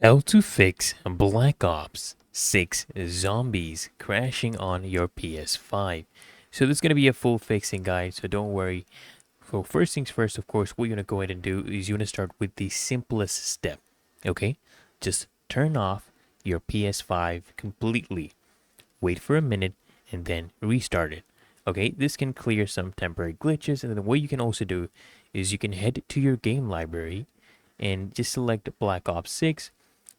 How to fix Black Ops 6 zombies crashing on your PS5. So this is going to be a full fixing guide, so don't worry. So first things first, of course, what you're going to go ahead and do is you're going to start with the simplest step. Okay? Just turn off your PS5 completely. Wait for a minute and then restart it. Okay, this can clear some temporary glitches, and then what you can also do is you can head to your game library and just select Black Ops 6.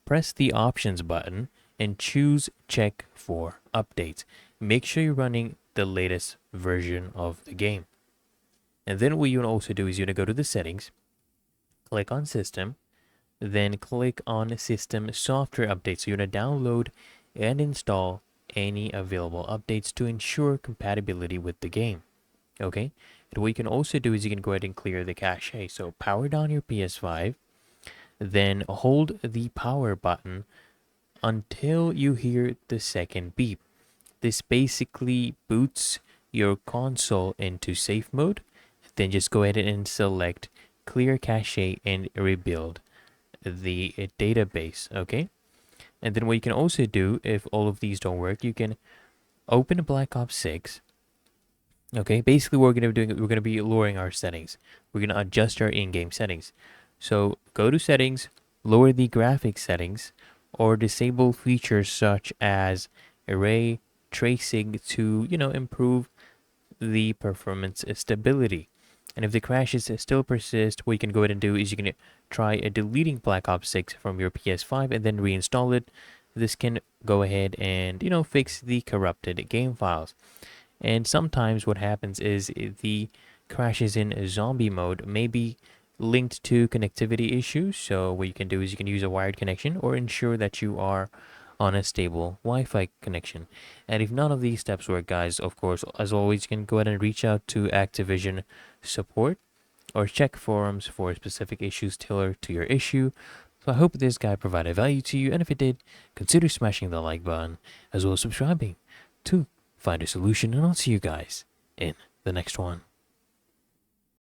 Press the options button and choose check for updates. Make sure you're running the latest version of the game. And then what you want to also do is you're going to go to the settings, click on system, then click on system software updates. So you're going to download and install any available updates to ensure compatibility with the game. Okay. And what you can also do is you can go ahead and clear the cache. So power down your PS5, then hold the power button until you hear the second beep. This basically boots your console into safe mode. Then just go ahead and select clear cache and rebuild the database. Okay. And then what you can also do, if all of these don't work, you can open Black Ops 6. Okay, basically what we're going to be doing, we're going to be lowering our settings. We're going to adjust our in-game settings. So go to settings, lower the graphics settings, or disable features such as array tracing to, improve the performance stability. And if the crashes still persist, what you can go ahead and do is you can try deleting Black Ops 6 from your PS5 and then reinstall it. This can go ahead and, fix the corrupted game files. And sometimes what happens is the crashes in zombie mode may be linked to connectivity issues. So what you can do is you can use a wired connection or ensure that you are on a stable Wi-Fi connection. And if none of these steps work, guys, of course, as always, you can go ahead and reach out to Activision support or check forums for specific issues tailored to your issue. So I hope this guide provided value to you, and if it did, consider smashing the like button as well as subscribing to Find a Solution, and I'll see you guys in the next one.